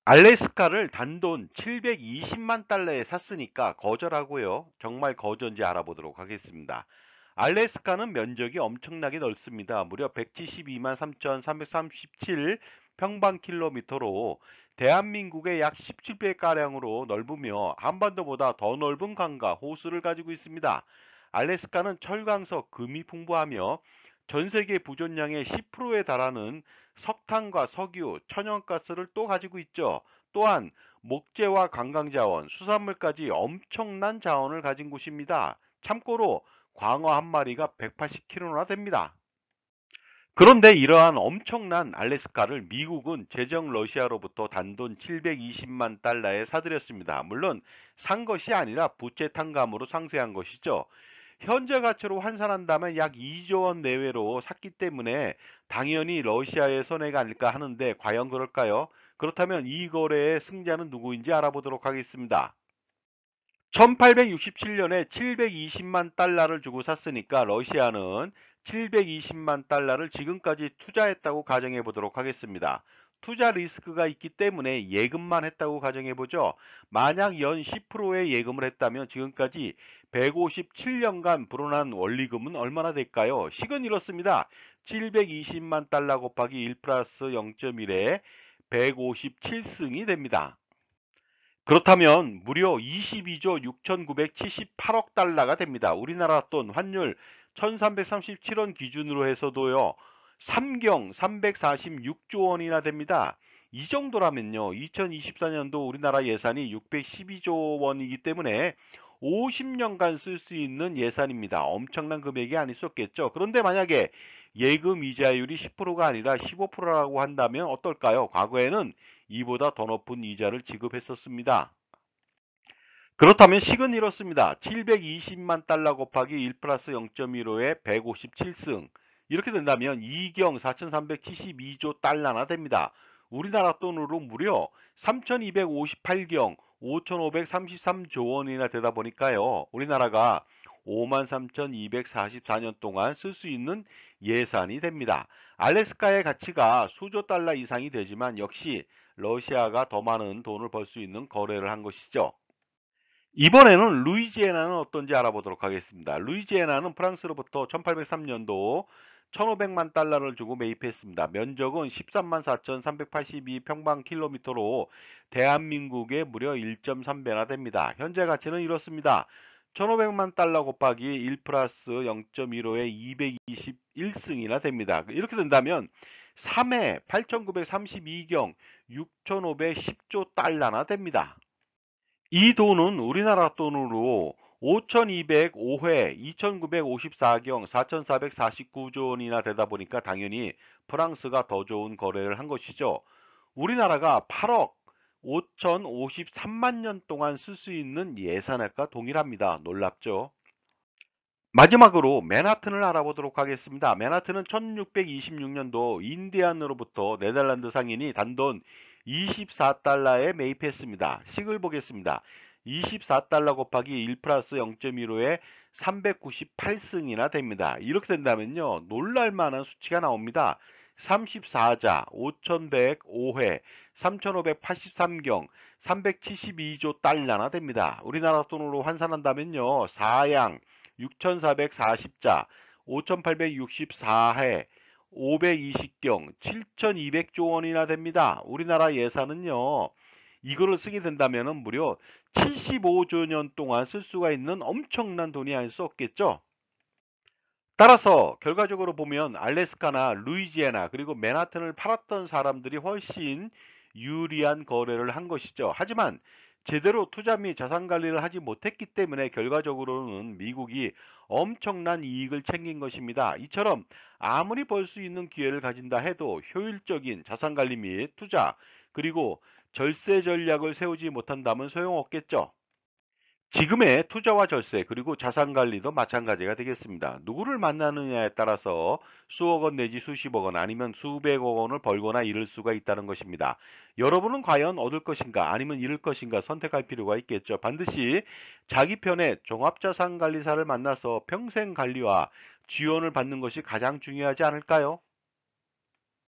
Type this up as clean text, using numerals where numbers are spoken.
알래스카를 단돈 720만 달러에 샀으니까 거저라고요. 정말 거저인지 알아보도록 하겠습니다. 알래스카는 면적이 엄청나게 넓습니다. 무려 172만 3,337 평방킬로미터로 대한민국의 약 17배가량으로 넓으며 한반도보다 더 넓은 강과 호수를 가지고 있습니다. 알래스카는 철강석, 금이 풍부하며 전 세계 부존량의 10%에 달하는 석탄과 석유, 천연가스를 또 가지고 있죠. 또한 목재와 관광자원, 수산물까지 엄청난 자원을 가진 곳입니다. 참고로 광어 한 마리가 180kg나 됩니다. 그런데 이러한 엄청난 알래스카를 미국은 제정 러시아로부터 단돈 720만 달러에 사들였습니다. 물론 산 것이 아니라 부채 탕감으로 상쇄한 것이죠. 현재 가치로 환산한다면 약 2조 원 내외로 샀기 때문에 당연히 러시아의 손해가 아닐까 하는데 과연 그럴까요? 그렇다면 이 거래의 승자는 누구인지 알아보도록 하겠습니다. 1867년에 720만 달러를 주고 샀으니까 러시아는 720만 달러를 지금까지 투자했다고 가정해 보도록 하겠습니다. 투자 리스크가 있기 때문에 예금만 했다고 가정해 보죠. 만약 연 10%의 예금을 했다면 지금까지 157년간 불어난 원리금은 얼마나 될까요? 식은 이렇습니다. 720만 달러 곱하기 1 플러스 0.1에 157승이 됩니다. 그렇다면 무려 22조 6,978억 달러가 됩니다. 우리나라 돈 환율 1337원 기준으로 해서도요. 삼경 346조 원이나 됩니다. 이 정도라면요. 2024년도 우리나라 예산이 612조 원이기 때문에 50년간 쓸 수 있는 예산입니다. 엄청난 금액이 아닐 수 없겠죠. 그런데 만약에 예금 이자율이 10%가 아니라 15%라고 한다면 어떨까요? 과거에는 이보다 더 높은 이자를 지급했었습니다. 그렇다면 식은 이렇습니다. 720만 달러 곱하기 1 플러스 0.15에 157승. 이렇게 된다면 2경 4,372조 달러나 됩니다. 우리나라 돈으로 무려 3,258경 5,533조 원이나 되다 보니까요. 우리나라가 53,244년 동안 쓸 수 있는 예산이 됩니다. 알래스카의 가치가 수조 달러 이상이 되지만 역시 러시아가 더 많은 돈을 벌 수 있는 거래를 한 것이죠. 이번에는 루이지애나는 어떤지 알아보도록 하겠습니다. 루이지애나는 프랑스로부터 1803년도 1,500만 달러를 주고 매입했습니다. 면적은 13만 4,382 평방킬로미터로 대한민국의 무려 1.3배나 됩니다. 현재 가치는 이렇습니다. 1,500만 달러 곱하기 1 플러스 0.15에 221승이나 됩니다. 이렇게 된다면 3회 8,932경 6,510조 달러나 됩니다. 이 돈은 우리나라 돈으로 5205회 2954경 4449조 원이나 되다 보니까 당연히 프랑스가 더 좋은 거래를 한 것이죠. 우리나라가 8억 5,053만 년 동안 쓸 수 있는 예산액과 동일합니다. 놀랍죠? 마지막으로 맨하튼을 알아보도록 하겠습니다. 맨하튼은 1626년도 인디안으로부터 네덜란드 상인이 단돈 24달러에 매입했습니다. 식을 보겠습니다. 24달러 곱하기 1 플러스 0.15에 398승이나 됩니다. 이렇게 된다면요. 놀랄만한 수치가 나옵니다. 34자, 5105회, 3583경, 372조 달러나 됩니다. 우리나라 돈으로 환산한다면요. 4양, 6440자, 5864회, 520경, 7200조 원이나 됩니다. 우리나라 예산은요. 이거를 쓰게 된다면 무려 75조 년 동안 쓸 수가 있는 엄청난 돈이 아닐 수 없겠죠. 따라서 결과적으로 보면 알래스카나 루이지애나 그리고 맨하튼을 팔았던 사람들이 훨씬 유리한 거래를 한 것이죠. 하지만 제대로 투자 및 자산 관리를 하지 못했기 때문에 결과적으로는 미국이 엄청난 이익을 챙긴 것입니다. 이처럼 아무리 벌 수 있는 기회를 가진다 해도 효율적인 자산 관리 및 투자 그리고 절세 전략을 세우지 못한다면 소용없겠죠. 지금의 투자와 절세 그리고 자산 관리도 마찬가지가 되겠습니다. 누구를 만나느냐에 따라서 수억 원 내지 수십억 원 아니면 수백억 원을 벌거나 잃을 수가 있다는 것입니다. 여러분은 과연 얻을 것인가 아니면 잃을 것인가 선택할 필요가 있겠죠. 반드시 자기 편의 종합자산관리사를 만나서 평생 관리와 지원을 받는 것이 가장 중요하지 않을까요?